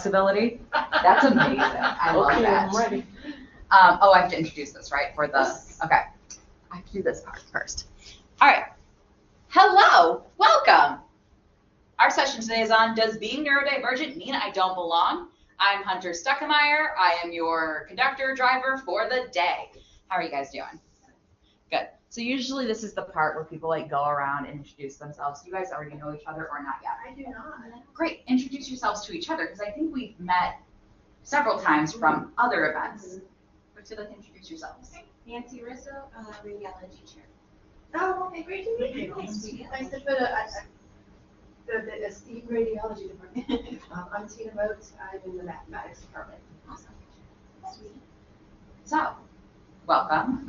Flexibility. That's amazing. I love that. I'm ready. Oh, I have to introduce this, right? For the okay. I have to do this part first. All right. Hello. Welcome. Our session today is on Does Being Neurodivergent Mean I Don't Belong? I'm Hunter Stuckemeyer. I am your conductor driver for the day. How are you guys doing? Good. So usually this is the part where people like go around and introduce themselves. Do you guys already know each other or not yet? I do not. Great. Introduce yourselves to each other because I think we've met several times from other events. Would you like to introduce yourselves? Nancy Russo, radiology chair. Oh, okay, great to meet you. Nice to meet you. Nice to put the esteemed radiology department. I'm Tina Boats. I'm in the mathematics department. Awesome. Sweet. So, welcome.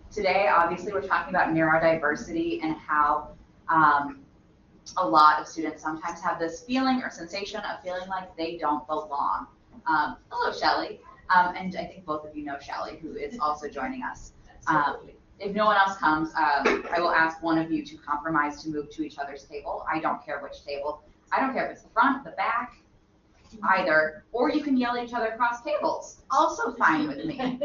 Today, obviously, we're talking about neurodiversity and how a lot of students sometimes have this feeling or sensation of feeling like they don't belong. Hello, Shelly. And I think both of you know Shelly, who is also joining us. If no one else comes, I will ask one of you to compromise to move to each other's table. I don't care which table. I don't care if it's the front, the back, either. Or you can yell at each other across tables. Also fine with me.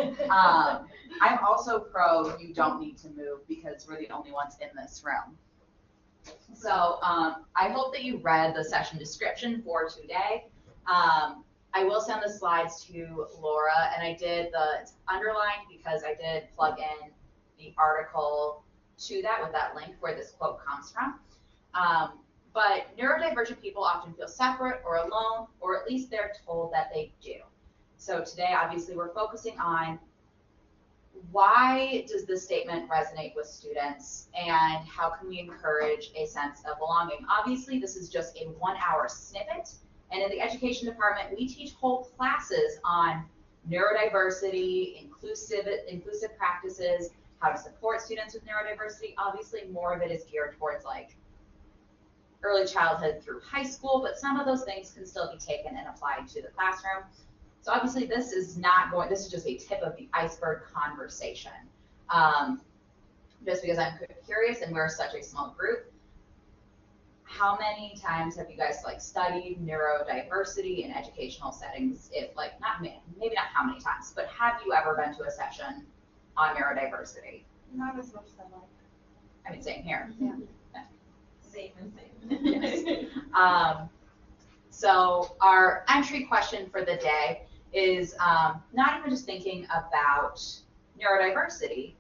I'm also pro you don't need to move because we're the only ones in this room. So I hope that you read the session description for today. I will send the slides to Laura, and I did it's underlined because I did plug in the article to that with that link where this quote comes from. But neurodivergent people often feel separate or alone, or at least they're told that they do. So today, obviously, we're focusing on why does this statement resonate with students and how can we encourage a sense of belonging? Obviously, this is just a 1-hour snippet. And in the education department, we teach whole classes on neurodiversity, inclusive practices, how to support students with neurodiversity. Obviously, more of it is geared towards like early childhood through high school, but some of those things can still be taken and applied to the classroom. So obviously, this is just a tip of the iceberg conversation. Just because I'm curious and we're such a small group, how many times have you guys like studied neurodiversity in educational settings? If like maybe not how many times, but have you ever been to a session on neurodiversity? Not as much as I like. I mean, same here. Yeah. Same and same. So our entry question for the day is not even just thinking about neurodiversity.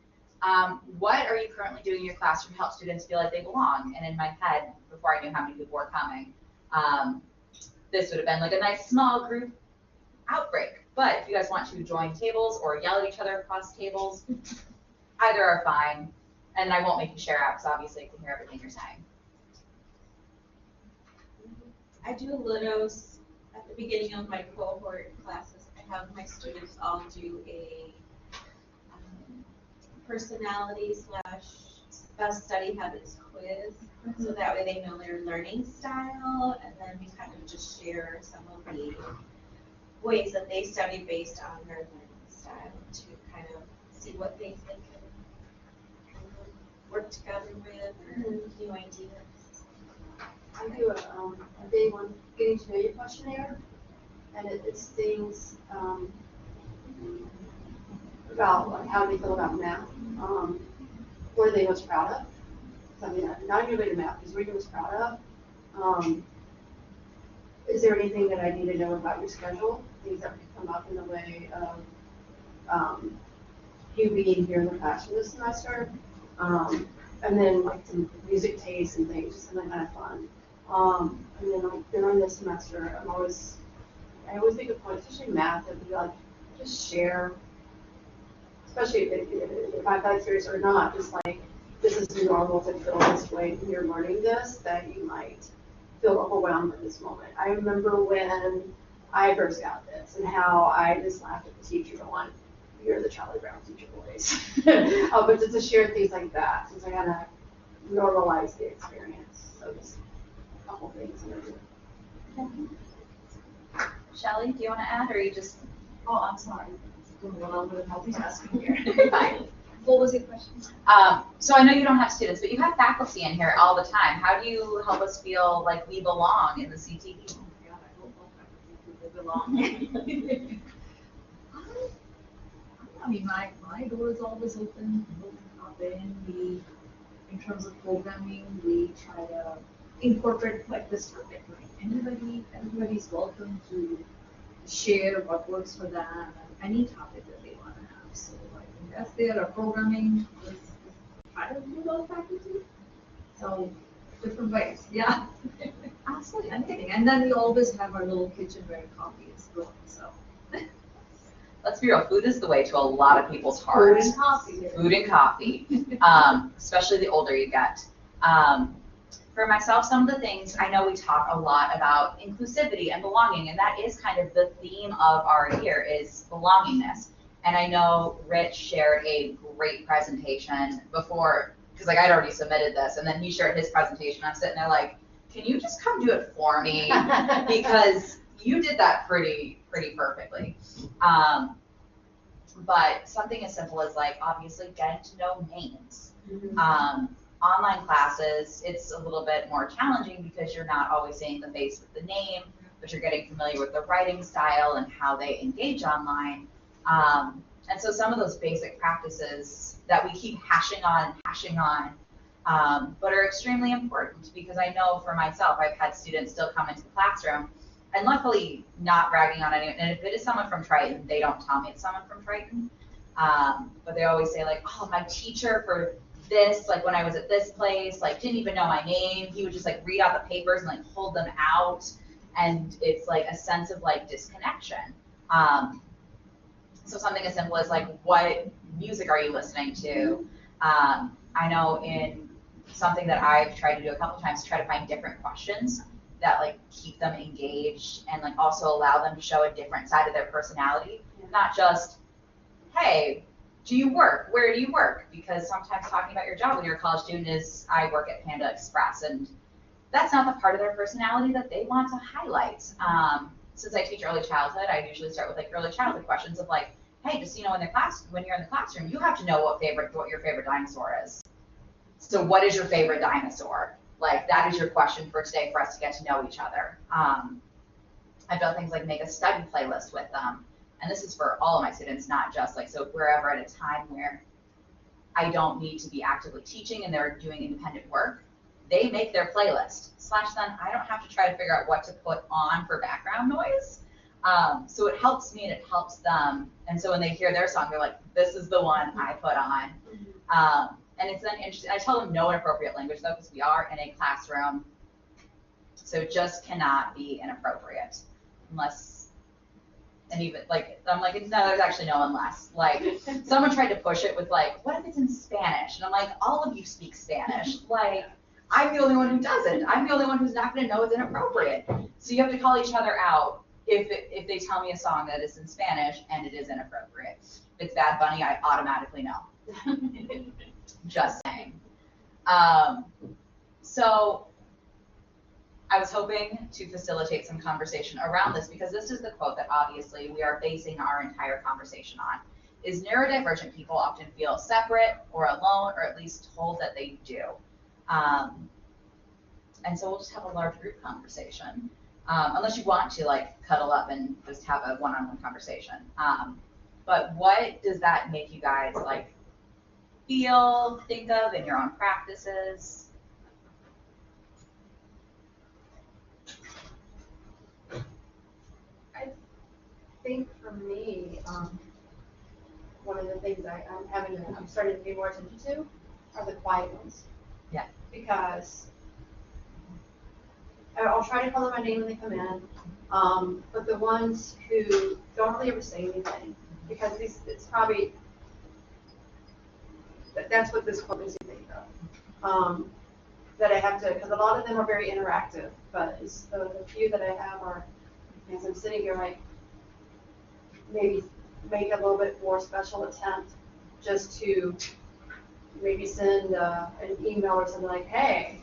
What are you currently doing in your classroom to help students feel like they belong? And in my head, before I knew how many people were coming, this would have been like a nice small group outbreak. But if you guys want to join tables or yell at each other across tables, either are fine. And I won't make you share out because obviously I can hear everything you're saying. I do Lidos at the beginning of my cohort classes. I have my students all do a personality / best study habits quiz. So that way they know their learning style, and then we kind of just share some of the ways that they study based on their learning style to kind of see what they think and work together with or new ideas. I do a day one getting to know you questionnaire, and it's things about like how they feel about math, what are they most proud of. So, I mean, not even related to math, because what are you most proud of? Is there anything that I need to know about your schedule? Things that could come up in the way of you being here in the classroom this semester, and then like some music tastes and things, just something kind of fun. And then like during this semester, I always think of points, especially math, that we like just share, especially if I'm that serious or not, just like this is normal to feel this way when you're learning this, that you might feel overwhelmed at this moment. I remember when I first got this and how I just laughed at the teacher going, "You're the Charlie Brown teacher voice." But just to share things like that, since I kind of normalize the experience. So just a couple things. Shelly, do you want to add, or you just? Oh, I'm sorry. I'm going on with multitasking here. Fine. What was your question? So I know you don't have students, but you have faculty in here all the time. How do you help us feel like we belong in the CTE? along. I mean, my door is always open. People can hop in. In terms of programming, we try to incorporate like this topic. Like everybody's welcome to share what works for them and any topic that they want to have. So like that's there. Our programming is kind of about faculty. So different ways, yeah. Absolutely, anything. And then we always have our little kitchen where coffee is brewed. So. Let's be real, food is the way to a lot of people's hearts. Food and coffee. Food and coffee, especially the older you get. For myself, some of the things, I know we talk a lot about inclusivity and belonging, and that is kind of the theme of our year is belongingness. And I know Rich shared a great presentation before, because like I'd already submitted this, and then he shared his presentation. I'm sitting there like, can you just come do it for me? Because you did that pretty perfectly. But something as simple as like obviously getting to know names. Online classes, it's a little bit more challenging because you're not always seeing the face with the name, but you're getting familiar with the writing style and how they engage online. And so some of those basic practices that we keep hashing on, but are extremely important because I know for myself, I've had students still come into the classroom and luckily not bragging on anyone. And if it is someone from Triton, they don't tell me it's someone from Triton. But they always say like, oh, my teacher for this, like when I was at this place, like didn't even know my name. He would just like read out the papers and like hold them out. And it's like a sense of like disconnection. So something as simple as like, what music are you listening to? I know in something that I've tried to do a couple times, try to find different questions that like keep them engaged and like also allow them to show a different side of their personality. Not just, hey, do you work? Where do you work? Because sometimes talking about your job with your college student is, I work at Panda Express, and that's not the part of their personality that they want to highlight. Since I teach early childhood, I usually start with like early childhood questions of like, hey, just when you're in the classroom, you have to know what your favorite dinosaur is. So what is your favorite dinosaur? Like that is your question for today for us to get to know each other. I've done things like make a study playlist with them. And this is for all of my students, not just like, so if we're ever at a time where I don't need to be actively teaching and they're doing independent work, they make their playlist. / then I don't have to try to figure out what to put on for background noise. So it helps me and it helps them. And so when they hear their song, they're like, this is the one I put on. And it's then interesting. I tell them no inappropriate language though, because we are in a classroom. So it just cannot be inappropriate unless, and even like, I'm like, no, there's actually no unless. Like someone tried to push it with like, what if it's in Spanish? And I'm like, all of you speak Spanish. Like, I'm the only one who doesn't. I'm the only one who's not going to know it's inappropriate. So you have to call each other out if they tell me a song that is in Spanish and it is inappropriate. If it's Bad Bunny, I automatically know. Just saying. So I was hoping to facilitate some conversation around this because this is the quote that obviously we are basing our entire conversation on. Is neurodivergent people often feel separate or alone, or at least told that they do? And so we'll just have a large group conversation. Unless you want to like cuddle up and just have a one-on-one conversation. But what does that make you guys like feel, think of in your own practices? I think for me, one of the things I'm starting to pay more attention to are the quiet ones. Yeah. Because I'll try to call them by name when they come in, but the ones who don't really ever say anything, because it's probably, that's what this quote makes me think of. That I have to, because a lot of them are very interactive, but the few that I have are, as I'm sitting here, like maybe make a little bit more special attempt just to maybe send an email or something like, hey,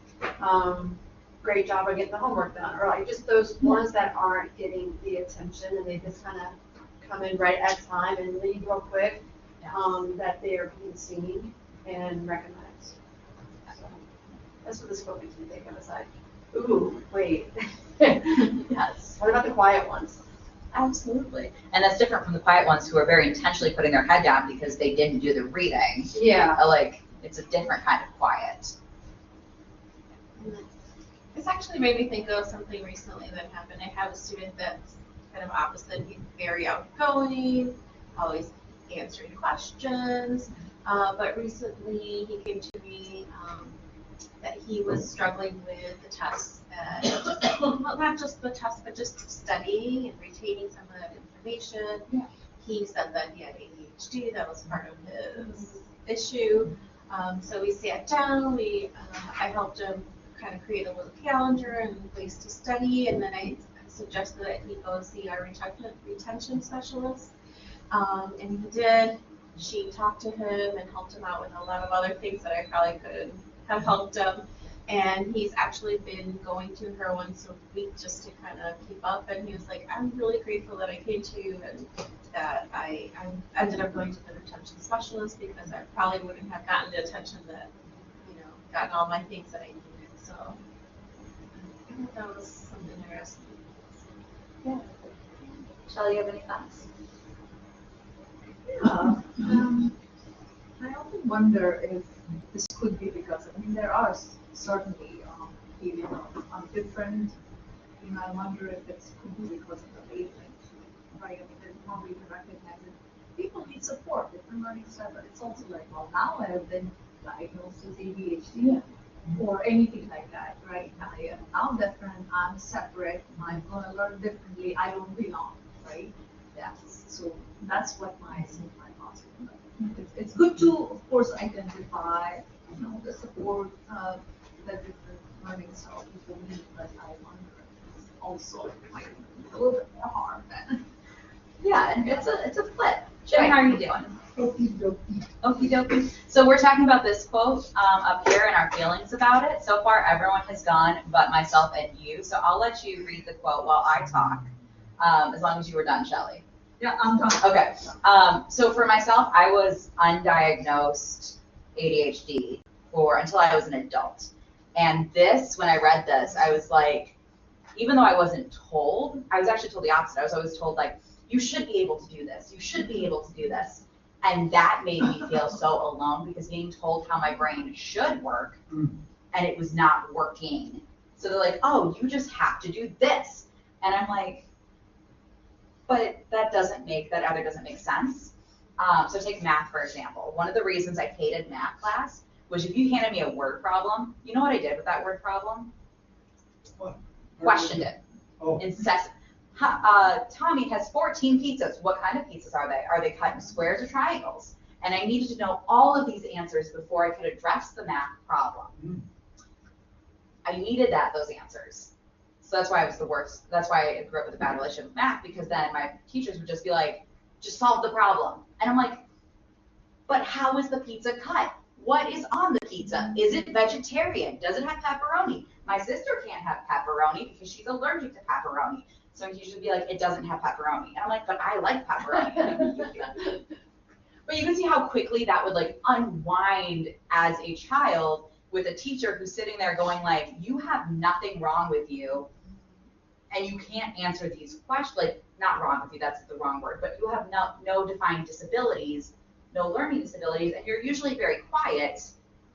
great job on getting the homework done, or like just those ones that aren't getting the attention and they just kind of come in right at time and leave real quick, that they are being seen and recognized. So that's what this quote makes me think of. It's like, ooh, wait. Yes. What about the quiet ones? Absolutely. And that's different from the quiet ones who are very intentionally putting their head down because they didn't do the reading. Yeah. Like, it's a different kind of quiet. This actually made me think of something recently that happened. I have a student that's kind of opposite. He's very outgoing, always answering questions. But recently he came to me that he was struggling with the tests, well, not just the tests, but just studying and retaining some of that information. Yeah. He said that he had ADHD, that was part of his issue. So we sat down, I helped him kind of create a little calendar and place to study, and then I suggested that he go see our retention specialist. And he did. She talked to him and helped him out with a lot of other things that I probably could have helped him. And he's actually been going to her once a week just to kind of keep up. And he was like, I'm really grateful that I came to you and that I ended up going to the retention specialist because I probably wouldn't have gotten the attention that, gotten all my things that I needed. So I think that was something interesting. Yeah. Shelley, you have any thoughts? Yeah. I often wonder if this could be because, there are certainly feeling of I'm different. I wonder if it's could be because of the labeling, right? There's more we can recognize it. People need support, different learning style, but it's also like, well, now I have been diagnosed as ADHD or anything like that, right? I am now different, I'm separate, I'm gonna learn differently, I don't belong, right? So that's what my thoughts are. It's good to, of course, identify, the support that different learning style people need, but I wonder if it's also might be a little bit more harm than. Yeah, and it's a flip. Jimmy, how are you doing? Okie dokie. Okie dokie. So we're talking about this quote up here and our feelings about it. So far, everyone has gone but myself and you. So I'll let you read the quote while I talk, as long as you were done, Shelley. Yeah, I'm done. Okay. So for myself, I was undiagnosed ADHD until I was an adult. And when I read this, I was like, even though I wasn't told, I was actually told the opposite. I was always told, like, you should be able to do this. You should be able to do this. And that made me feel so alone because being told how my brain should work and it was not working. So they're like, oh, you just have to do this. And I'm like, but that either doesn't make sense. So take math, for example. One of the reasons I hated math class was if you handed me a word problem, you know what I did with that word problem? What? Questioned it. Oh. Incessant. Tommy has 14 pizzas. What kind of pizzas are they? Are they cut in squares or triangles? And I needed to know all of these answers before I could address the math problem. I needed those answers. So that's why I was the worst. That's why I grew up with a bad relationship with math, because then my teachers would just be like, just solve the problem. And I'm like, but how is the pizza cut? What is on the pizza? Is it vegetarian? Does it have pepperoni? My sister can't have pepperoni because she's allergic to pepperoni. So my teachers would be like, it doesn't have pepperoni. And I'm like, but I like pepperoni. But you can see how quickly that would like unwind as a child with a teacher who's sitting there going like, you have nothing wrong with you and you can't answer these questions, like not wrong with you, that's the wrong word, but you have no defined disabilities, no learning disabilities, and you're usually very quiet,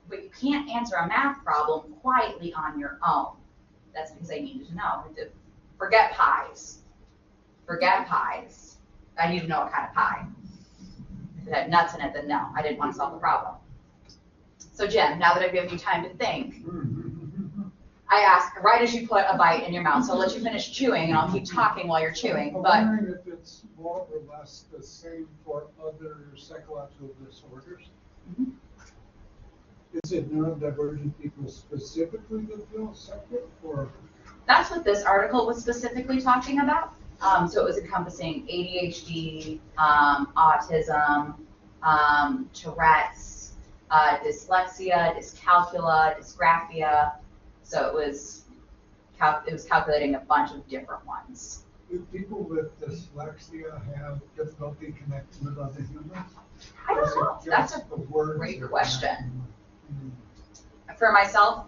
but you can't answer a math problem quietly on your own. That's because I needed to know. Forget pies. Forget pies. I need to know what kind of pie. If it had nuts in it, then no, I didn't want to solve the problem. So Jim, now that I've given you time to think, I ask right as you put a bite in your mouth, so I'll let you finish chewing and I'll keep talking while you're chewing. I'm But wondering if it's more or less the same for other psychological disorders. Mhm. Is it neurodivergent people specifically that feel separate, or? that's what this article was specifically talking about. So it was encompassing ADHD, autism, Tourette's, dyslexia, dyscalculia, dysgraphia. So it was calculating a bunch of different ones. Do people with dyslexia have difficulty connecting with other humans? I don't know. That's a the words great that- question. For myself,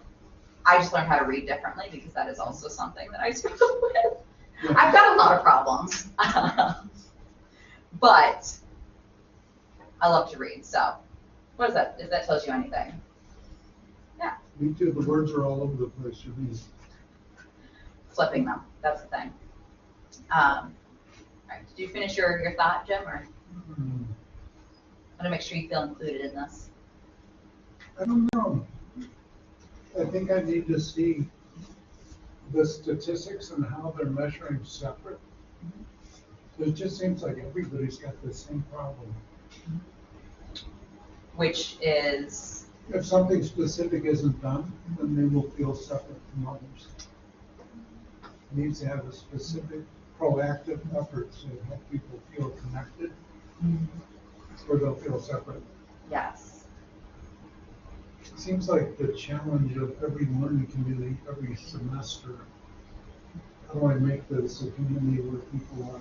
I just learned how to read differently because that is also something that I struggle with. I've got a lot of problems. But I love to read, so what is that, if that tells you anything? Me too, the words are all over the place, you mean. Flipping them, that's the thing. All right, did you finish your thought, Jim, or? I want to make sure you feel included in this. I don't know. I think I need to see the statistics and how they're measuring separate. It just seems like everybody's got the same problem. Which is, If something specific isn't done, then they will feel separate from others. It needs to have a specific proactive effort to help people feel connected, or they'll feel separate. yes. It seems like the challenge of every learning community, every semester, how do I make this a community where people are,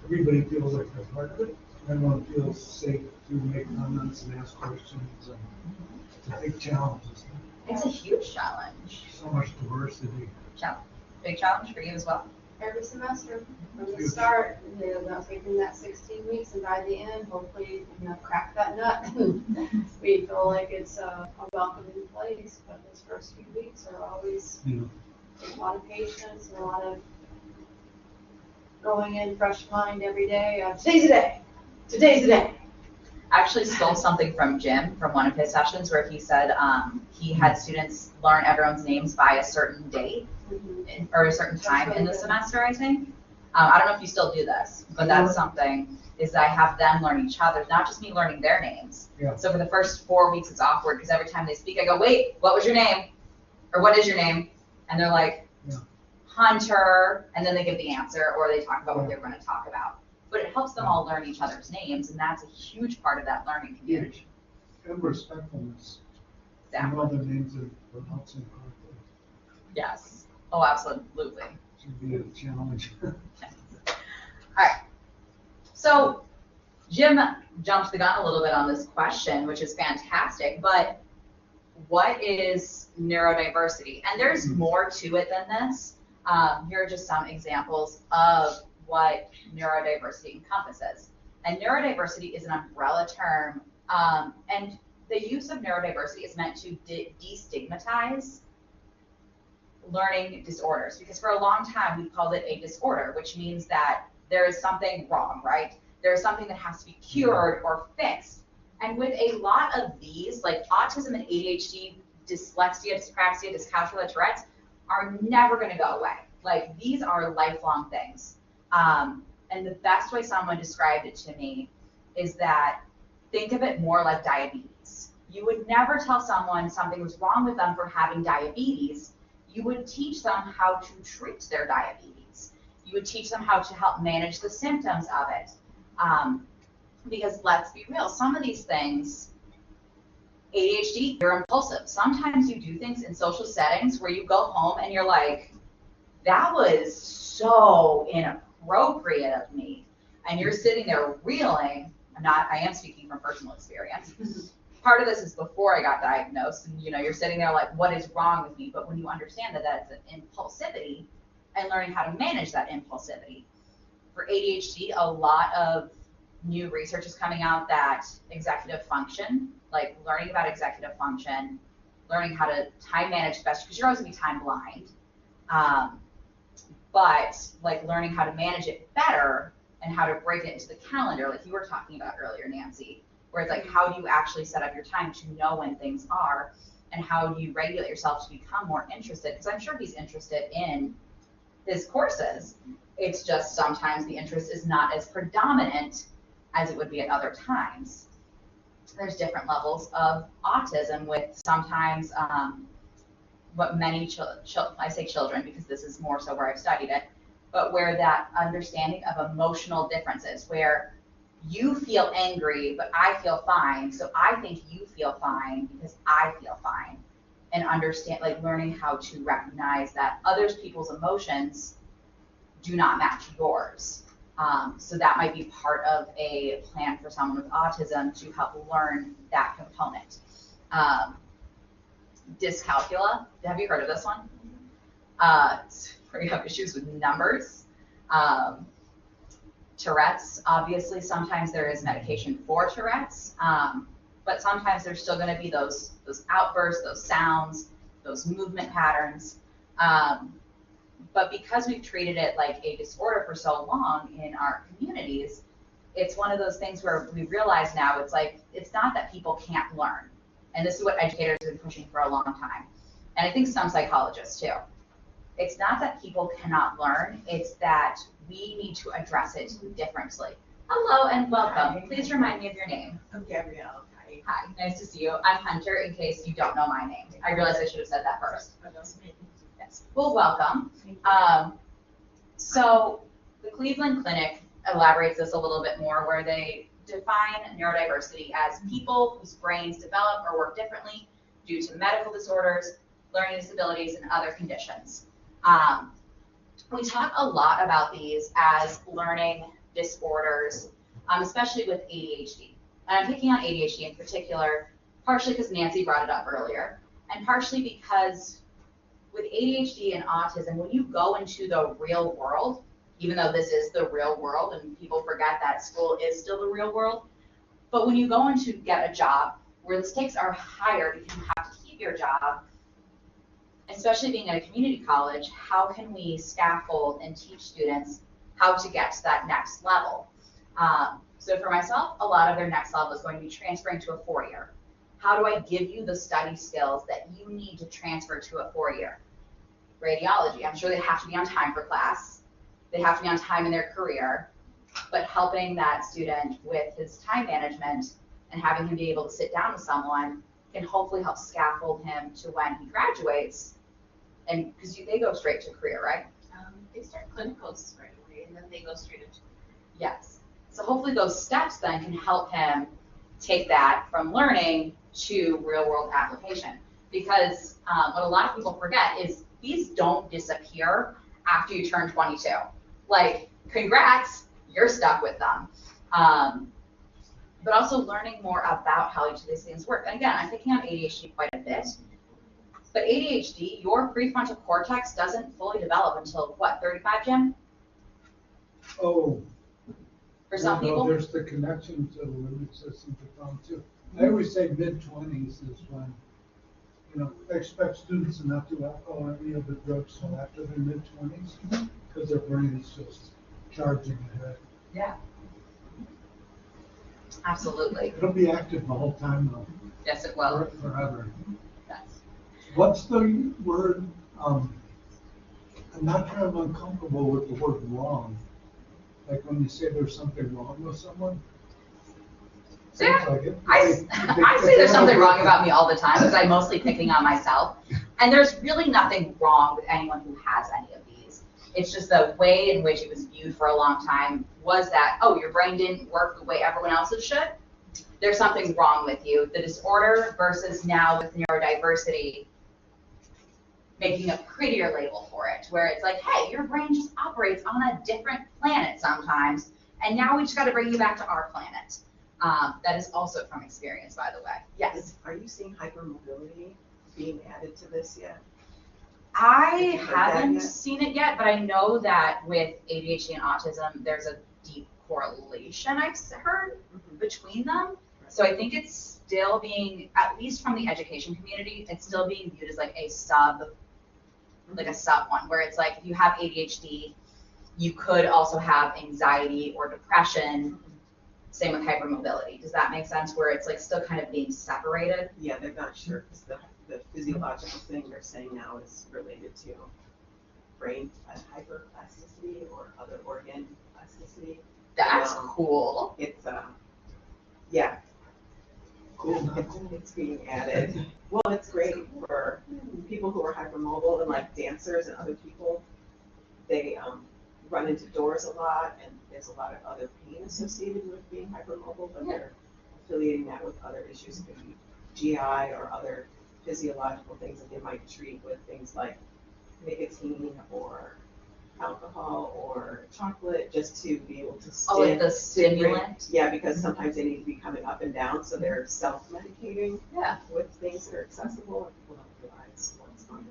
everybody feels like they're part of it, and everyone feels safe to make comments and ask questions, and it's a big challenge. It's a huge challenge. So much diversity. Big challenge for you as well? Every semester, from the start, about taking that 16 weeks, and by the end, hopefully, crack that nut. We feel like it's a welcoming place, but those first few weeks are always a lot of patience and a lot of going in fresh mind every day. Today's the day. Today's the day. I actually stole something from Jim from one of his sessions where he said he had students learn everyone's names by a certain date or a certain time in the semester, I think. I don't know if you still do this, but that's something, is I have them learn each other, not just me learning their names. Yeah. So for the first 4 weeks, it's awkward because every time they speak, I go, wait, what was your name? Or what is your name? And they're like, Hunter, and then they give the answer, or they talk about what they're going to talk about. But it helps them all learn each other's names, and that's a huge part of that learning community. And respectfulness. Exactly. And other names are pronouncing correctly. Yes. Oh, absolutely. Should be a challenge. All right. So Jim jumped the gun a little bit on this question, which is fantastic, but what is neurodiversity? And there's more to it than this. Here are just some examples of what neurodiversity encompasses. And neurodiversity is an umbrella term, and the use of neurodiversity is meant to destigmatize learning disorders, because for a long time we called it a disorder, which means that there is something wrong, right? There is something that has to be cured or fixed. And with a lot of these, like autism and ADHD, dyslexia, dyspraxia, dyscalculia, Tourette's, are never going to go away. Like, these are lifelong things. And the best way someone described it to me is that think of it more like diabetes. You would never tell someone something was wrong with them for having diabetes. You would teach them how to treat their diabetes. You would teach them how to help manage the symptoms of it. Because let's be real, some of these things, ADHD, you're impulsive. Sometimes you do things in social settings where you go home and you're like, that was so inappropriate of me. And you're sitting there reeling. I am speaking from personal experience. Part of this is before I got diagnosed, and you're sitting there like, what is wrong with me? But when you understand that that's an impulsivity and learning how to manage that impulsivity. For ADHD, a lot of new research is coming out that executive function, like learning about executive function, learning how to time manage best, because you're always going to be time blind, but like learning how to manage it better and how to break it into the calendar, like you were talking about earlier, Nancy, where it's like, how do you actually set up your time to know when things are, and how do you regulate yourself to become more interested? Because I'm sure he's interested in his courses. It's just sometimes the interest is not as predominant as it would be at other times. There's different levels of autism with sometimes what many I say children because this is more so where I've studied it, but where that understanding of emotional differences, where you feel angry, but I feel fine, so I think you feel fine because I feel fine. And understand, like learning how to recognize that others people's emotions do not match yours. So that might be part of a plan for someone with autism to help learn that component. Dyscalculia, have you heard of this one? It's where you have issues with numbers. Tourette's, obviously, sometimes there is medication for Tourette's, but sometimes there's still going to be those outbursts, those sounds, those movement patterns. But because we've treated it like a disorder for so long in our communities, it's one of those things where we realize now it's like, it's not that people can't learn. And this is what educators have been pushing for a long time. And I think some psychologists too. It's not that people cannot learn, it's that we need to address it differently. Hello and welcome. Hi. Please remind me of your name. I'm Gabrielle. Hi. Hi, nice to see you. I'm Hunter, in case you don't know my name. I realized I should have said that first. Yes. Well, welcome. So the Cleveland Clinic elaborates this a little bit more, where they define neurodiversity as people whose brains develop or work differently due to medical disorders, learning disabilities, and other conditions. We talk a lot about these as learning disorders, especially with ADHD. And I'm picking on ADHD in particular, partially because Nancy brought it up earlier, and partially because with ADHD and autism, when you go into the real world, even though this is the real world and people forget that school is still the real world, but when you go in to get a job where the stakes are higher because you have to keep your job, especially being at a community college, how can we scaffold and teach students how to get to that next level? So for myself, a lot of their next level is going to be transferring to a 4-year. How do I give you the study skills that you need to transfer to a 4-year? Radiology, I'm sure they have to be on time for class. They have to be on time in their career, but helping that student with his time management and having him be able to sit down with someone can hopefully help scaffold him to when he graduates. And because they go straight to career, right? They start clinicals right away, and then they go straight into. Yes. So hopefully those steps then can help him take that from learning to real world application. Because what a lot of people forget is these don't disappear after you turn 22. Like, congrats, you're stuck with them. But also learning more about how each of these things work. And again, I'm picking on ADHD quite a bit. But ADHD, your prefrontal cortex doesn't fully develop until, what, 35, Jim? Oh. For some no, people? There's the connection to the limbic system to come too. I always say mid-20s is when, I expect students to not do alcohol or any other drugs until after their mid-20s, because their brain is just charging ahead. Yeah. Absolutely. It'll be active the whole time though. Yes, it will. Forever. Yes. What's the word, I'm not kind of uncomfortable with the word wrong. Like when you say there's something wrong with someone. So yeah, like it. I say there's something wrong about me all the time because I'm mostly picking on myself. And there's really nothing wrong with anyone who has any of these. It's just the way in which it was viewed for a long time was that, oh, your brain didn't work the way everyone else's should. There's something wrong with you. The disorder versus now with neurodiversity, making a prettier label for it, where it's like, hey, your brain just operates on a different planet sometimes, and now we just got to bring you back to our planet. That is also from experience, by the way. Yes? Are you seeing hypermobility being added to this yet? I Have you heard that haven't yet? seen it yet, but I know that with ADHD and autism, there's a deep correlation I've heard between them. So I think it's still being, at least from the education community, it's still being viewed as like a sub one, where it's like if you have ADHD, you could also have anxiety or depression. Same with hypermobility. Does that make sense? Where it's like still kind of being separated? Yeah, they're not sure because the physiological thing they're saying now is related to brain hyperplasticity or other organ plasticity. That's cool. It's yeah, Cool, not cool. it's being added. Well, it's great for people who are hypermobile and like dancers and other people. They run into doors a lot, and there's a lot of other pain associated with being hypermobile, but they're affiliating that with other issues, it could be GI or other physiological things that they might treat with things like nicotine or alcohol or chocolate, just to be able to Like the stimulant? Yeah, because sometimes they need to be coming up and down, so they're self-medicating Yeah. with things that are accessible, and people don't realize what's going on.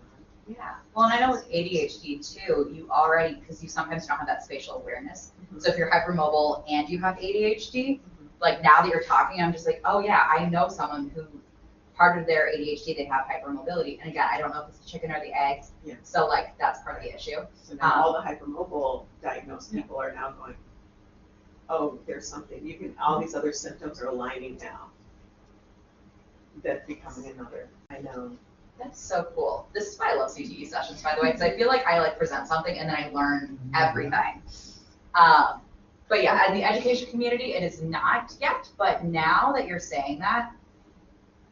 Yeah, well, and I know with ADHD too, you already, because you sometimes don't have that spatial awareness. So if you're hypermobile and you have ADHD, like now that you're talking, I'm just like, oh yeah, I know someone who, part of their ADHD, they have hypermobility. And again, I don't know if it's the chicken or the egg. Yeah. So like, that's part of the issue. So now all the hypermobile diagnosed people are now going, oh, there's something, you can, all these other symptoms are aligning now. That's becoming another, I know. That's so cool. This is why I love CTE sessions, by the way, because I feel like I like present something and then I learn everything. But yeah, in the education community, it is not yet, but now that you're saying that,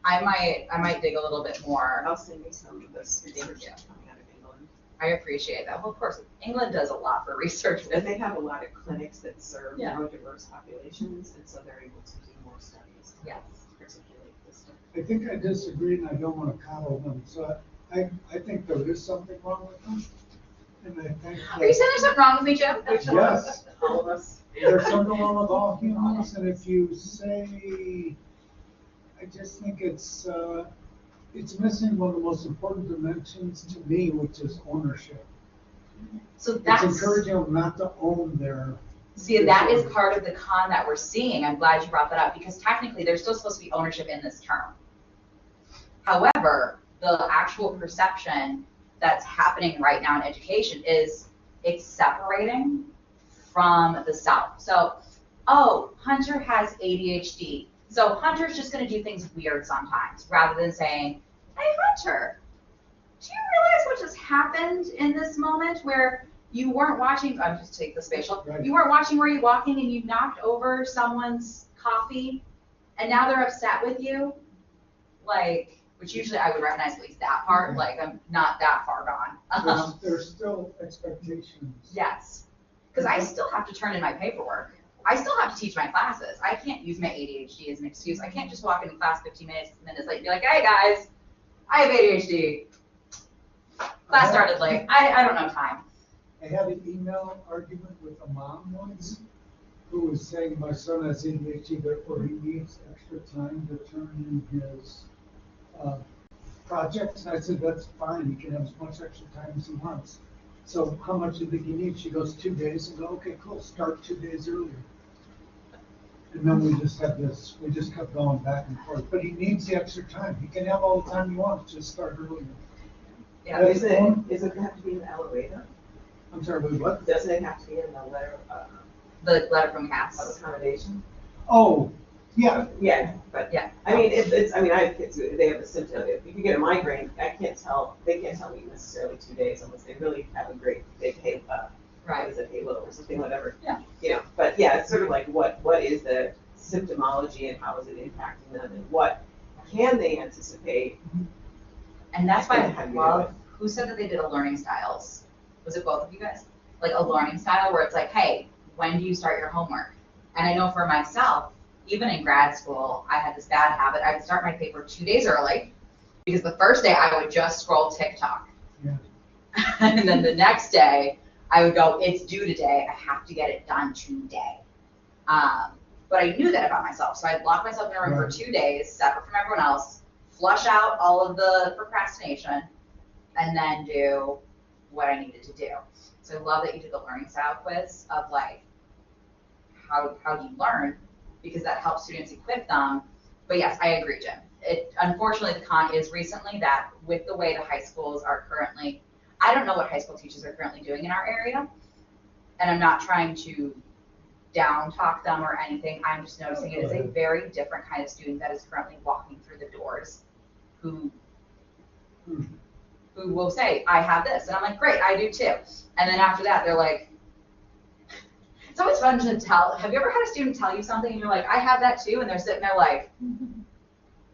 I might dig a little bit more. I'll send you some of this research coming out of England. I appreciate that. Well, of course, England does a lot for research. And they have a lot of clinics that serve Yeah. neurodiverse populations, and so they're able to do more studies to Yes. articulate this stuff. I think I disagree and I don't want to coddle them, so I think there is something wrong with them. And I think Are you saying there's something wrong with me, Jim? Yes. All of us. there's something wrong with all humans, and if you say, I just think it's missing one of the most important dimensions to me, which is ownership. So It's that's, encouraging them not to own their. see, that is part of the con that we're seeing. I'm glad you brought that up, because technically there's still supposed to be ownership in this term. However, the actual perception that's happening right now in education is it's separating from the self. So, oh, Hunter has ADHD. So Hunter's just going to do things weird sometimes, rather than saying, hey, Hunter, do you realize what just happened in this moment where you weren't watching, I'm just take the spatial, Right. you weren't watching where you're walking and you knocked over someone's coffee and now they're upset with you? Like, which usually I would recognize at least that part, like I'm not that far gone. There's still expectations. Yes, because I still have to turn in my paperwork. I still have to teach my classes. I can't use my ADHD as an excuse. I can't just walk into class 15 minutes late and be like, hey guys, I have ADHD. Class started late. I don't know time. I had an email argument with a mom once who was saying my son has ADHD, therefore he needs extra time to turn in his projects. And I said, that's fine. He can have as much extra time as he wants. So how much do you think he needs? She goes, 2 days. I go, okay, cool. Start 2 days earlier. And then we just kept going back and forth. But he needs the extra time. He can have all the time he wants, just start earlier. Yeah. That's Is it have to be in the elevator? I'm sorry, wait, what? Doesn't it have to be in the letter The letter from of Cass. accommodation? Oh, yeah. Yeah, but Yeah. I mean, I have kids who, they have a symptom. If you get a migraine, they can't tell me necessarily 2 days unless they really have a great big what Right. is it, halo or something, whatever. Yeah. You know, but yeah, it's sort of like what is the symptomology and how is it impacting them and what can they anticipate? And that's why How I do you do love, who said that they did a learning styles? Was it both of you guys? Like a learning style where it's like, hey, when do you start your homework? And I know for myself, even in grad school, I had this bad habit. I would start my paper 2 days early because the first day I would just scroll TikTok. Yeah. And then the next day I would go, it's due today. I have to get it done today. But I knew that about myself. So I'd lock myself in a room for 2 days, separate from everyone else, flush out all of the procrastination, and then do what I needed to do. So I love that you did the learning style quiz of like, how do you learn? Because that helps students equip them. But yes, I agree, Jim. Unfortunately, the con is recently that with the way the high schools are currently, I don't know what high school teachers are currently doing in our area, and I'm not trying to down talk them or anything. I'm just noticing it is a very different kind of student that is currently walking through the doors who will say, I have this. And I'm like, great, I do too. And then after that, they're like, it's always fun to tell. Have you ever had a student tell you something and you're like, I have that too? And they're sitting there like,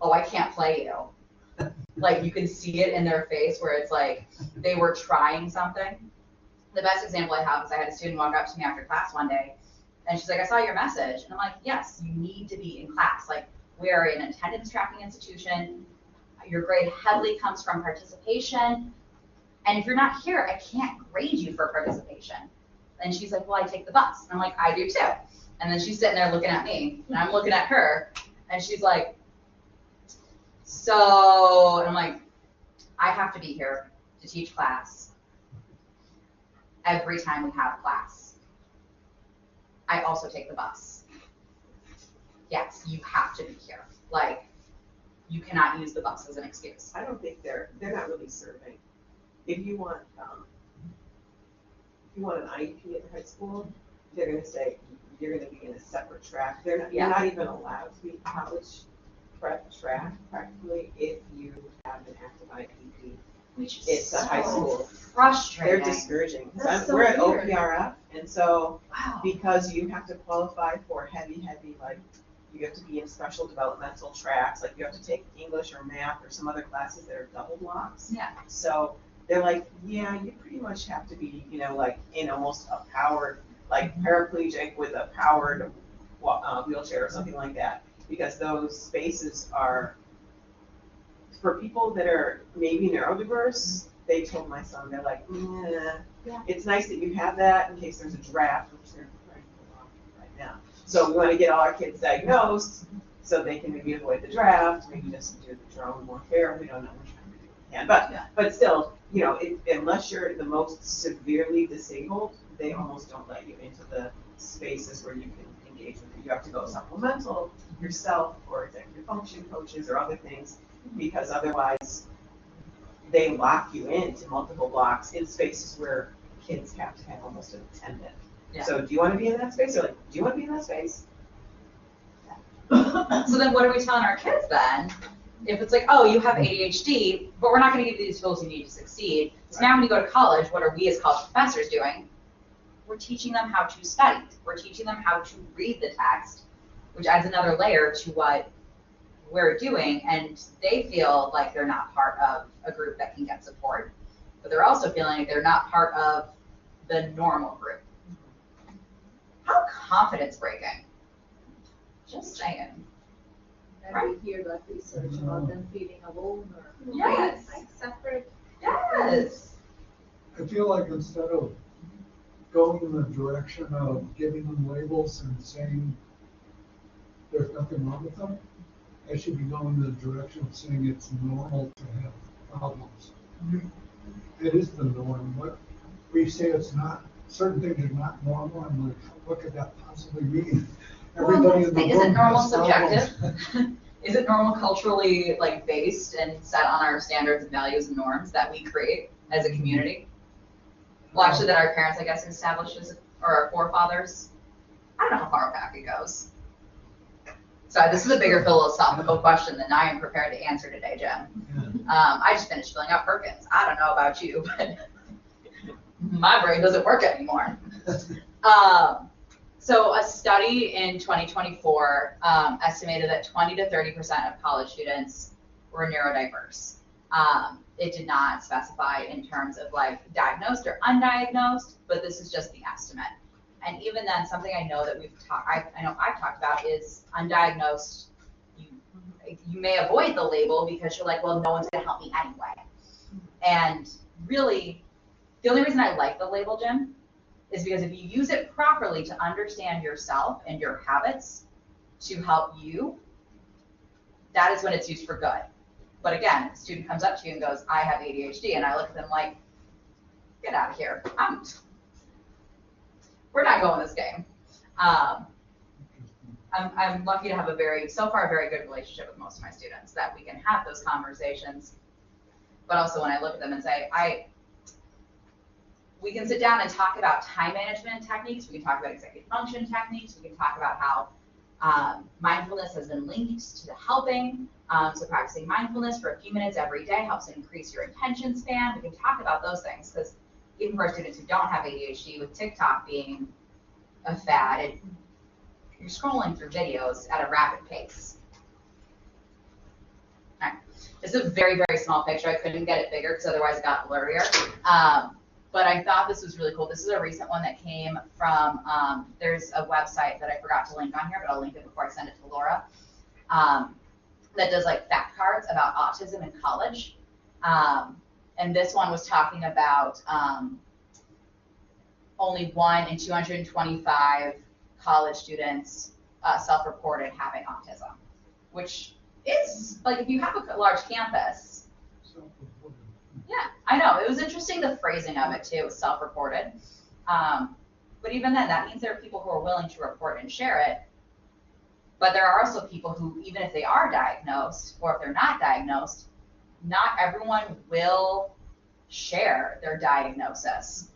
oh, I can't play you. Like you can see it in their face where it's like they were trying something. The best example I have is I had a student walk up to me after class one day and she's like, I saw your message. And I'm like, yes, you need to be in class. Like we are an attendance tracking institution. Your grade heavily comes from participation. And if you're not here, I can't grade you for participation. And she's like, well, I take the bus. And I'm like, I do too. And then she's sitting there looking at me, and I'm looking at her, and she's like, so, and I'm like, I have to be here to teach class every time we have class. I also take the bus. Yes, you have to be here. Like, you cannot use the bus as an excuse. I don't think they're not really serving. If you want an IEP at the high school, they're gonna say, you're gonna be in a separate track. You're not even allowed to be college prep track practically if you have an active IEP. Which is It's a high school. frustrating. They're discouraging. That's so We're at weird. OPRF, and so Wow. because you have to qualify for heavy, like, you have to be in special developmental tracks, like you have to take English or math or some other classes that are double blocks. Yeah. So they're like, yeah, you pretty much have to be, like in almost a powered, like paraplegic with a powered wheelchair or something like that, because those spaces are, for people that are maybe neurodiverse, they told my son, they're like, Yeah. it's nice that you have that in case there's a draft, which they're trying to pull off right now. So we want to get all our kids diagnosed so they can maybe avoid the draft, maybe just do the drone more fair. We don't know which one we can. But still, unless you're the most severely disabled, they almost don't let you into the spaces where you can engage with it. You have to go supplemental yourself or executive function coaches or other things, because otherwise they lock you into multiple blocks in spaces where kids have to have almost an attendant. Yeah. So do you want to be in that space? Or like, do you want to be in that space? So then what are we telling our kids then? If it's like, oh, you have ADHD, but we're not going to give you these tools you need to succeed. So now when you go to college, what are we as college professors doing? We're teaching them how to study. We're teaching them how to read the text, which adds another layer to what we're doing. And they feel like they're not part of a group that can get support, but they're also feeling like they're not part of the normal group. How confidence breaking. Just saying. And we hear that research about them feeling alone or Yes. like separate. Yes. I feel like instead of going in the direction of giving them labels and saying there's nothing wrong with them, I should be going in the direction of saying it's normal to have problems. It is the norm. What we say it's not, certain things are not normal, I'm like, what could that possibly mean? Everybody in the room Isn't normal has problems. subjective? Is it normal culturally based and set on our standards and values and norms that we create as a community? Well, actually, that our parents, I guess, established or our forefathers. I don't know how far back it goes. So this is a bigger philosophical question than I am prepared to answer today, Jim. I just finished filling out Perkins. I don't know about you, but my brain doesn't work anymore. So a study in 2024 estimated that 20 to 30% of college students were neurodiverse. It did not specify in terms of diagnosed or undiagnosed, but this is just the estimate. And even then, something I know that I know I've talked about is undiagnosed. You may avoid the label because you're like, well, no one's gonna help me anyway. And really, the only reason I like the label, Jim, is because if you use it properly to understand yourself and your habits to help you, that is when it's used for good. But again, if a student comes up to you and goes, I have ADHD, and I look at them like, get out of here. We're not going this game. I'm lucky to have so far a very good relationship with most of my students that we can have those conversations. But also when I look at them and say, we can sit down and talk about time management techniques. We can talk about executive function techniques. We can talk about how mindfulness has been linked to the helping. So practicing mindfulness for a few minutes every day helps increase your attention span. We can talk about those things because even for students who don't have ADHD, with TikTok being a fad, you're scrolling through videos at a rapid pace. All right. This is a very, very small picture. I couldn't get it bigger because otherwise it got blurrier. But I thought this was really cool. This is a recent one that came from, there's a website that I forgot to link on here, but I'll link it before I send it to Laura, that does fact cards about autism in college. And this one was talking about only 1 in 225 college students self-reported having autism, which is, if you have a large campus, Yeah, I know. It was interesting, the phrasing of it too, was self-reported. But even then, that means there are people who are willing to report and share it. But there are also people who, even if they are diagnosed, or if they're not diagnosed, not everyone will share their diagnosis.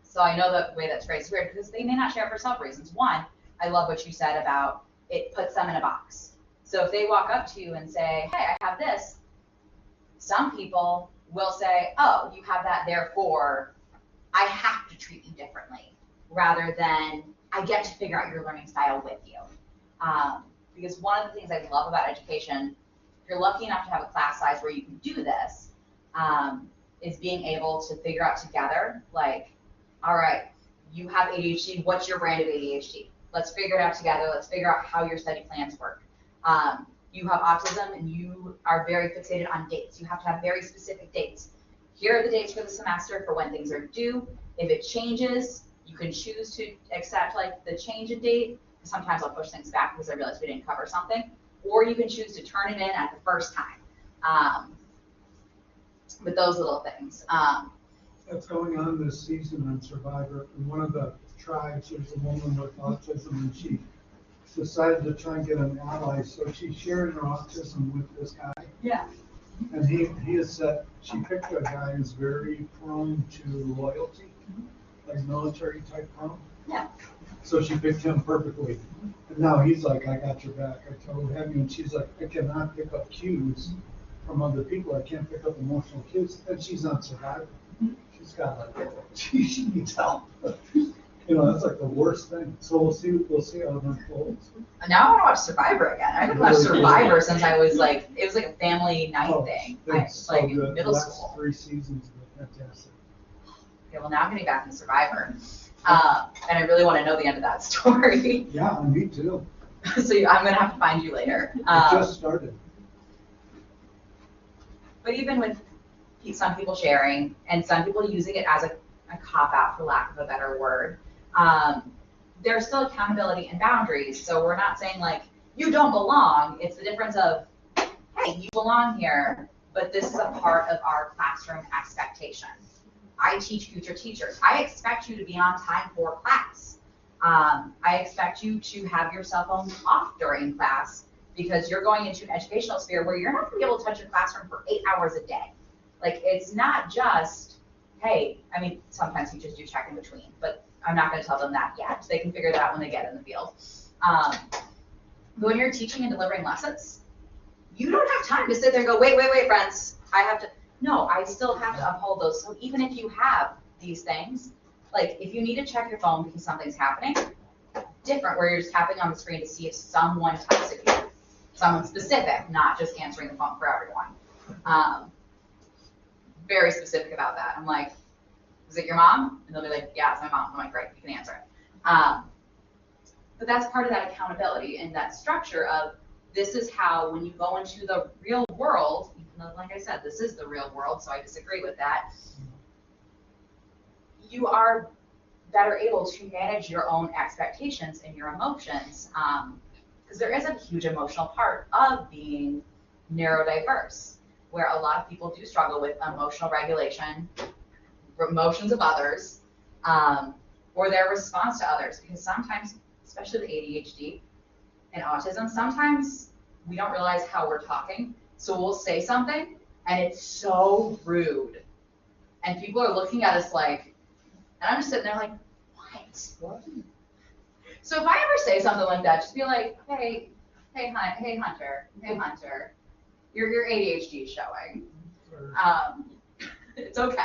So I know the way that's phrased is weird because they may not share for several reasons. One, I love what you said about it puts them in a box. So if they walk up to you and say, hey, I have this, some people will say, oh, you have that, therefore I have to treat you differently, rather than I get to figure out your learning style with you. Because one of the things I love about education, if you're lucky enough to have a class size where you can do this, is being able to figure out together, like, all right, you have ADHD, what's your brand of ADHD? Let's figure it out together, let's figure out how your study plans work. You have autism and you are very fixated on dates. You have to have very specific dates. Here are the dates for the semester for when things are due. If it changes, you can choose to accept like the change in date. Sometimes I'll push things back because I realize we didn't cover something. Or you can choose to turn it in at the first time. With those little things. That's going on this season on Survivor. In one of the tribes, there's a woman with autism, and she decided to try and get an ally, so she's sharing her autism with this guy. Yeah. And he has said, she picked a guy who's very prone to loyalty, like military type prone. Yeah. So she picked him perfectly. And now he's like, I got your back, I totally have you. And she's like, I cannot pick up cues from other people. I can't pick up emotional cues. And she's on Survivor. She's got like, she needs help. You know, that's like the worst thing. So we'll see how it unfolds. Now I want to watch Survivor again. I haven't watched Survivor since I was like, it was like a family night thing. It's Like so in good. middle The last school. 3 seasons are fantastic. Okay, well now I'm getting back into Survivor. And I really want to know the end of that story. Yeah, me too. So I'm going to have to find you later. It just started. But even with some people sharing and some people using it as a cop-out, for lack of a better word, there's still accountability and boundaries. So we're not saying like, you don't belong. It's the difference of, hey, you belong here, but this is a part of our classroom expectation. I teach future teachers. I expect you to be on time for class. I expect you to have your cell phone off during class because you're going into an educational sphere where you're not going to be able to touch your classroom for 8 hours a day. Like, it's not just, hey, I mean, sometimes teachers do check in between, but I'm not going to tell them that yet. They can figure that out when they get in the field. But when you're teaching and delivering lessons, you don't have time to sit there and go, wait, friends, I have to. No, I still have to uphold those. So even if you have these things, like if you need to check your phone because something's happening, different where you're just tapping on the screen to see if someone texted you, someone specific, not just answering the phone for everyone. Very specific about that. I'm like, is it your mom? And they'll be like, yeah, it's my mom. I'm like, great, you can answer it. But that's part of that accountability and that structure of this is how when you go into the real world, even though, like I said, this is the real world, so I disagree with that, you are better able to manage your own expectations and your emotions, because there is a huge emotional part of being neurodiverse, where a lot of people do struggle with emotional regulation, emotions of others, or their response to others, because sometimes, especially with ADHD and autism, sometimes we don't realize how we're talking, so we'll say something, and it's so rude, and people are looking at us like, and I'm just sitting there like, what? So if I ever say something like that, just be like, hey, Hunter, your ADHD is showing. It's okay.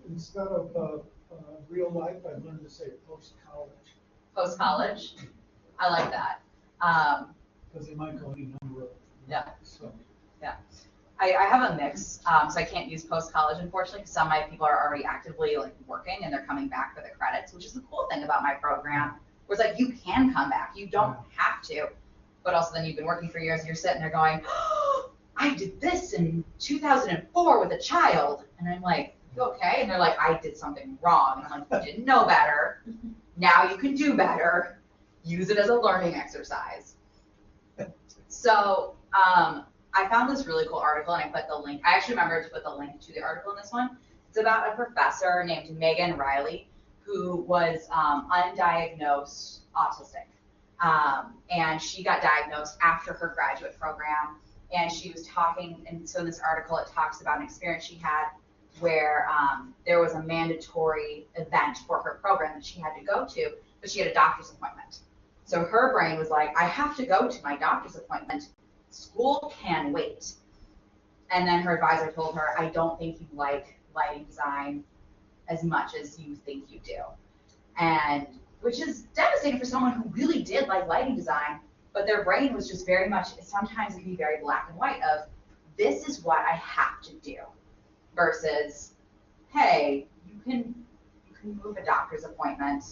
Instead of real life, I learned to say post-college. Post-college, I like that. Because they might go any number of. Yeah. So. Yeah. I have a mix, so I can't use post-college, unfortunately, because some of my people are already actively like working and they're coming back for the credits, which is the cool thing about my program, where it's like you can come back, you don't have to, but also then you've been working for years and you're sitting there going, oh, I did this in 2004 with a child, and I'm like, okay, and they're like, I did something wrong, and I'm like, you didn't know better, now you can do better, use it as a learning exercise. So, I found this really cool article and I put the link. I actually remember to put the link to the article in this one. It's about a professor named Megan Riley who was undiagnosed autistic. And she got diagnosed after her graduate program. And she was talking, and so in this article it talks about an experience she had where there was a mandatory event for her program that she had to go to, but she had a doctor's appointment. So her brain was like, I have to go to my doctor's appointment. School can wait. And then her advisor told her, I don't think you like lighting design as much as you think you do. And which is devastating for someone who really did like lighting design, but their brain was just very much, sometimes it can be very black and white of, this is what I have to do, versus, hey, you can move a doctor's appointment.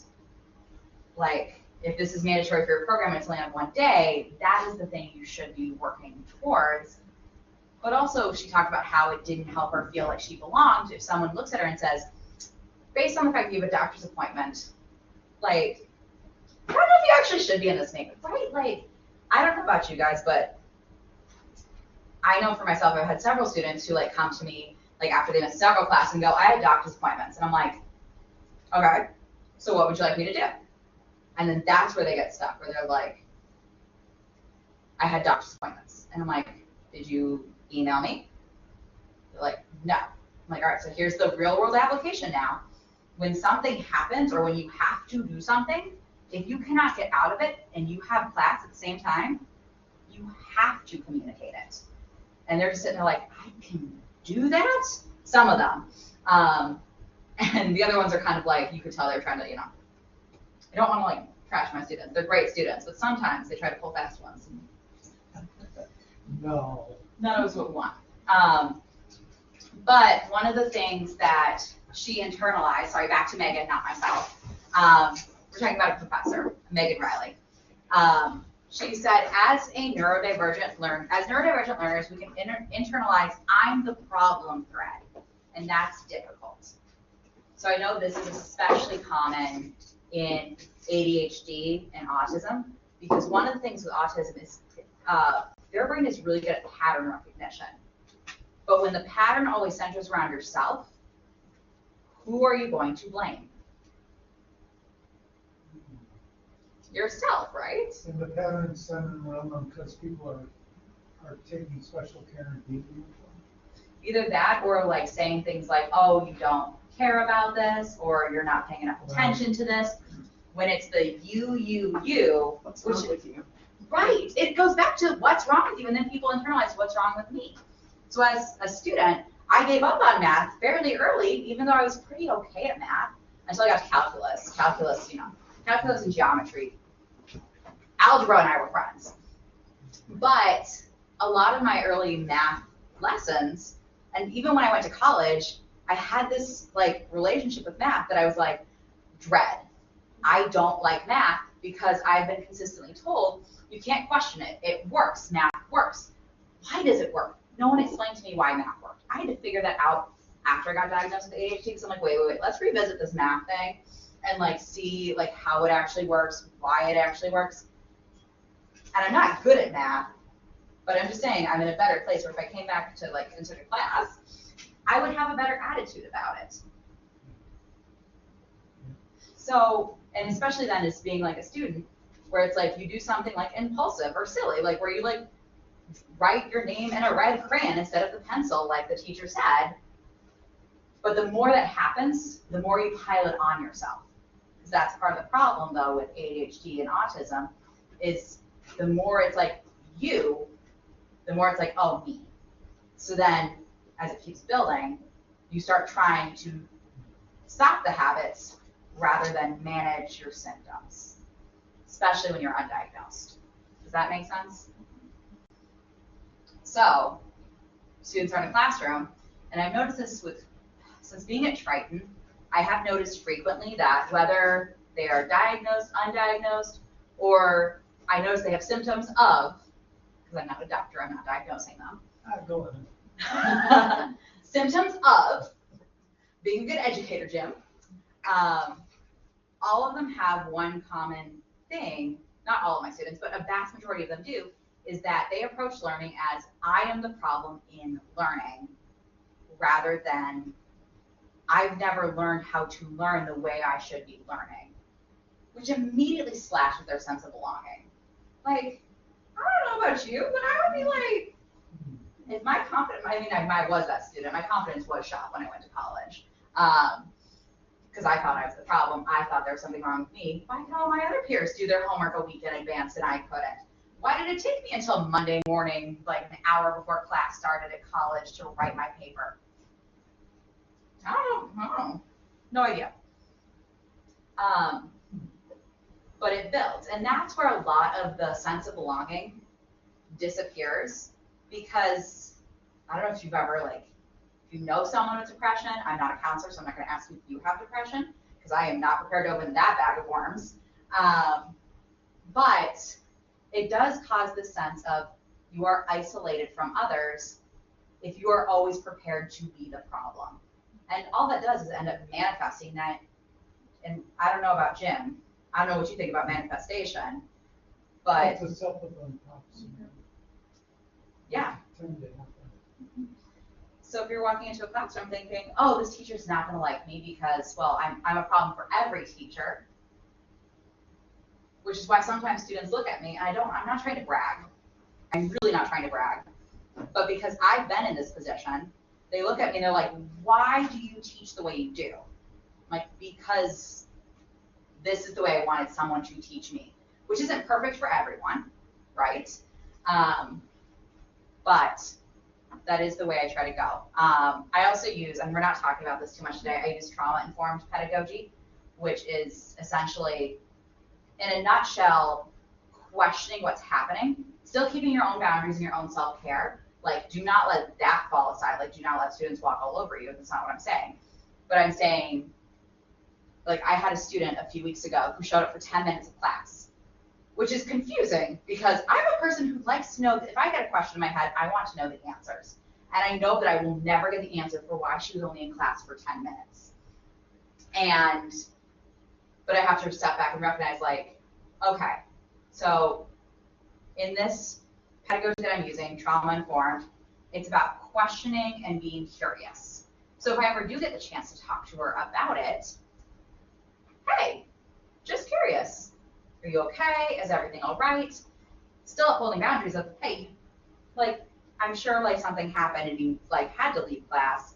Like, if this is mandatory for your program and it's only on one day, that is the thing you should be working towards. But also, she talked about how it didn't help her feel like she belonged if someone looks at her and says, based on the fact that you have a doctor's appointment, like, I don't know if you actually should be in this neighborhood, right? Like, I don't know about you guys, but I know for myself, I've had several students who like come to me like after they missed several classes and go, I had doctor's appointments. And I'm like, okay, so what would you like me to do? And then that's where they get stuck, where they're like, I had doctor's appointments. And I'm like, did you email me? They're like, no. I'm like, all right, so here's the real world application now. When something happens or when you have to do something, if you cannot get out of it and you have class at the same time, you have to communicate it. And they're just sitting there like, I can do that? Some of them. And the other ones are kind of like, you could tell they're trying to, I don't want to like trash my students. They're great students, but sometimes they try to pull fast ones. No. None of us would want. But one of the things that she internalized, sorry, back to Megan, not myself. We're talking about a professor, Megan Riley. She said, as neurodivergent learners, we can internalize, I'm the problem thread, and that's difficult. So I know this is especially common in ADHD and autism, because one of the things with autism is their brain is really good at pattern recognition. But when the pattern always centers around yourself, who are you going to blame? Yourself, right? And the patterns centered around them because people are taking special care and beating them. Either that or like saying things like, oh, you don't care about this, or you're not paying enough attention to this. When it's the you, What's wrong with you? right, it goes back to what's wrong with you, and then people internalize what's wrong with me. So as a student, I gave up on math fairly early, even though I was pretty okay at math, until I got to calculus. Calculus and geometry. Algebra and I were friends. But a lot of my early math lessons, and even when I went to college, I had this like relationship with math that I was like, dread. I don't like math because I've been consistently told you can't question it. It works. Math works. Why does it work? No one explained to me why math worked. I had to figure that out after I got diagnosed with ADHD. Because I'm like, wait, let's revisit this math thing and like see like how it actually works, why it actually works. And I'm not good at math, but I'm just saying I'm in a better place where if I came back to like consider class, I would have a better attitude about it. So, and especially then as being like a student, where it's like you do something like impulsive or silly, like where you like write your name in a red crayon instead of the pencil, like the teacher said. But the more that happens, the more you pile it on yourself. Because that's part of the problem, though, with ADHD and autism, is the more it's like you, the more it's like, oh, me. So then, as it keeps building, you start trying to stop the habits rather than manage your symptoms, especially when you're undiagnosed. Does that make sense? So, students are in a classroom, and I've noticed this since being at Triton, I have noticed frequently that whether they are diagnosed, undiagnosed, or I notice they have symptoms of, because I'm not a doctor, I'm not diagnosing them. Go ahead. Symptoms of being a good educator, Jim. All of them have one common thing, not all of my students, but a vast majority of them do, is that they approach learning as I am the problem in learning, rather than I've never learned how to learn the way I should be learning, which immediately splashes their sense of belonging. Like, I don't know about you, but I would be like, if my confidence, I was that student, my confidence was shot when I went to college. Because I thought I was the problem. I thought there was something wrong with me. Why could all my other peers do their homework a week in advance and I couldn't? Why did it take me until Monday morning, like an hour before class started at college, to write my paper? I don't know. No idea. But it builds. And that's where a lot of the sense of belonging disappears, because I don't know if you've ever, like, if you know someone with depression, I'm not a counselor, so I'm not going to ask you if you have depression, because I am not prepared to open that bag of worms. But it does cause this sense of you are isolated from others if you are always prepared to be the problem. And all that does is end up manifesting that. And I don't know about Jim. I don't know what you think about manifestation, but It's a self-fulfilling prophecy. yeah. Tend to happen. So if you're walking into a classroom thinking, oh, this teacher's not going to like me because, well, I'm a problem for every teacher, which is why sometimes students look at me, and I'm not trying to brag. I'm really not trying to brag. But because I've been in this position, they look at me and they're like, why do you teach the way you do? I'm like, because this is the way I wanted someone to teach me, which isn't perfect for everyone, right? But that is the way I try to go. I also use, and we're not talking about this too much today, I use trauma-informed pedagogy, which is essentially, in a nutshell, questioning what's happening, still keeping your own boundaries and your own self-care. Like, do not let that fall aside. Like, do not let students walk all over you. That's not what I'm saying. But I'm saying, like, I had a student a few weeks ago who showed up for 10 minutes of class, which is confusing because I'm a person who likes to know that if I get a question in my head, I want to know the answers. And I know that I will never get the answer for why she was only in class for 10 minutes. But I have to step back and recognize, like, okay, so in this pedagogy that I'm using, trauma-informed, it's about questioning and being curious. So if I ever do get the chance to talk to her about it, hey, just curious. Are you okay? Is everything all right? Still upholding boundaries of, hey, like, I'm sure, like, something happened and you, like, had to leave class,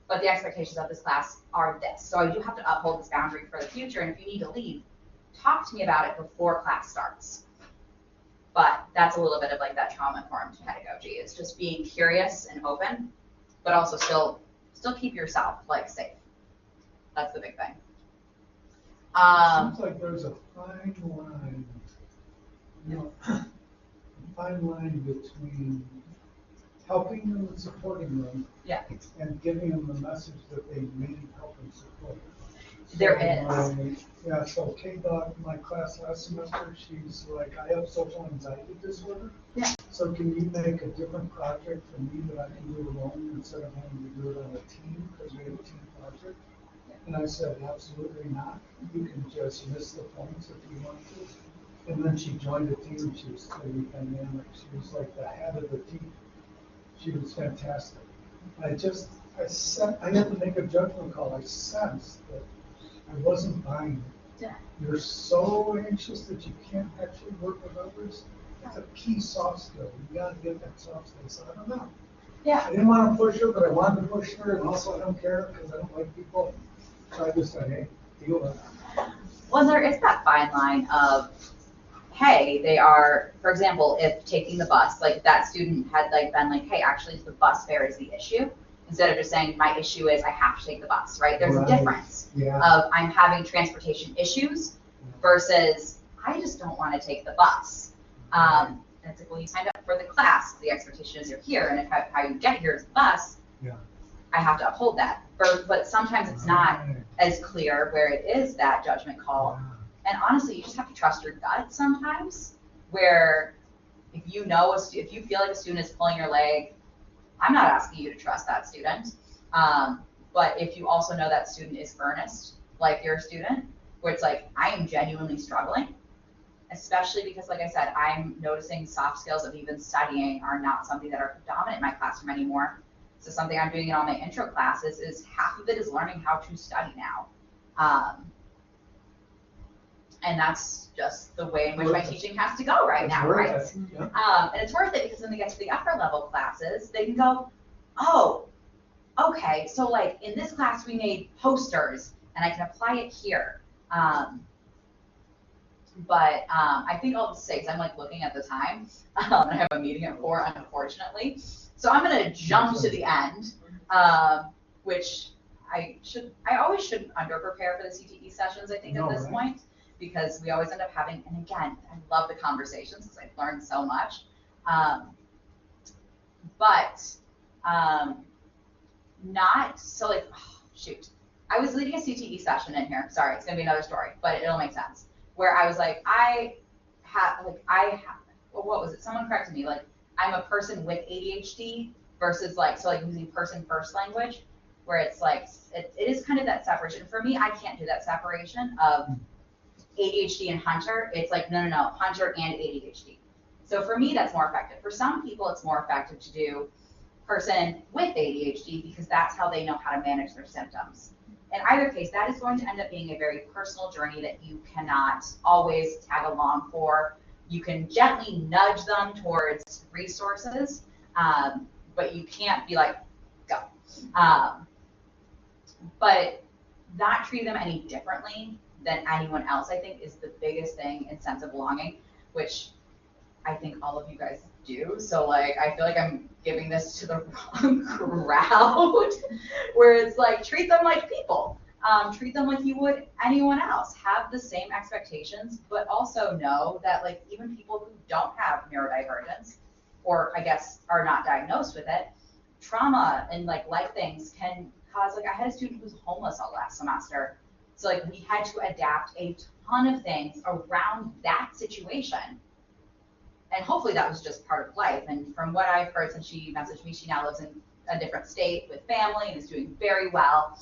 but the expectations of this class are this. So I do have to uphold this boundary for the future, and if you need to leave, talk to me about it before class starts. But that's a little bit of, like, that trauma-informed pedagogy. It's just being curious and open, but also still keep yourself, like, safe. That's the big thing. Seems like there's a fine line, a fine line between helping them and supporting them, Yeah. and giving them the message that they need help and support. There is. Yeah, so K-Dot, my class last semester, she's like, I have social anxiety disorder. Yeah. So can you make a different project for me that I can do alone instead of having to do it on a team, because we have a team project? And I said, absolutely not. You can just miss the points if you want to. And then she joined the team. She was pretty dynamic. She was like the head of the team. She was fantastic. I had to make a judgment call. I sensed that I wasn't buying it. Yeah. You're so anxious that you can't actually work with others. It's a key soft skill. You gotta get that soft skill. So I don't know. Yeah. I didn't want to push her, but I wanted to push her, and also I don't care because I don't like people. So I just said, hey, deal with it. Well, there is that fine line of, hey, they are, for example, if taking the bus, like that student had like been like, hey, actually the bus fare is the issue, instead of just saying my issue is I have to take the bus, right? There's a difference of I'm having transportation issues versus I just don't want to take the bus. And it's like, well, you signed up for the class, the expectation is you're here, and if how you get here is the bus, I have to uphold that. But sometimes it's not as clear where it is that judgment call. And honestly, you just have to trust your gut sometimes, where if you know, if you feel like a student is pulling your leg, I'm not asking you to trust that student. But if you also know that student is earnest, like your student, where it's like, I am genuinely struggling, especially because, like I said, I'm noticing soft skills of even studying are not something that are dominant in my classroom anymore. So something I'm doing in all my intro classes is half of it is learning how to study now. And that's just the way in which my teaching has to go right now, right? Yeah. And it's worth it because when they get to the upper level classes, they can go, oh, okay, so like in this class we made posters and I can apply it here. But I think I'll just say, because I'm like looking at the time, and I have a meeting at 4, unfortunately. So I'm going to jump to the end, which I always should under-prepare for the CTE sessions, I think, at this point, because we always end up having, and again, I love the conversations because I've learned so much. Not, so like, oh, shoot. I was leading a CTE session in here. Sorry, it's going to be another story, but it'll make sense. Where I was like, well, what was it? Someone corrected me, like, I'm a person with ADHD versus like, so like using person first language, where it's like, it is kind of that separation. For me, I can't do that separation of ADHD and Hunter. It's like, no, Hunter and ADHD. So for me, that's more effective. For some people, it's more effective to do person with ADHD because that's how they know how to manage their symptoms. In either case, that is going to end up being a very personal journey that you cannot always tag along for. You can gently nudge them towards resources, but you can't be like, go. But not treat them any differently than anyone else, I think, is the biggest thing in sense of belonging, which I think all of you guys do. So like, I feel like I'm giving this to the wrong crowd, where it's like, treat them like people. Treat them like you would anyone else. Have the same expectations, but also know that like even people who don't have neurodivergence, or I guess are not diagnosed with it, trauma and like life things can cause, like I had a student who was homeless all last semester. So like we had to adapt a ton of things around that situation. And hopefully that was just part of life. And from what I've heard since she messaged me, she now lives in a different state with family and is doing very well.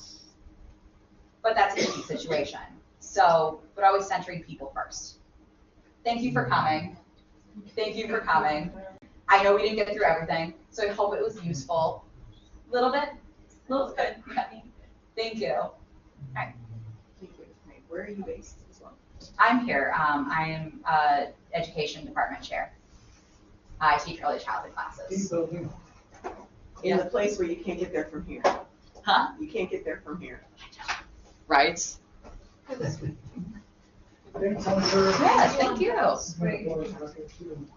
But that's a unique situation. So, but always centering people first. Thank you for coming. Thank you for coming. I know we didn't get through everything, so I hope it was useful. A little bit? A little good. Thank you. All right. Thank you. Where are you based as well? I'm here. I am education department chair. I teach early childhood classes. In the place where you can't get there from here. Huh? You can't get there from here. Right? Thanks, Hunter. Yes, thank you. Thank you.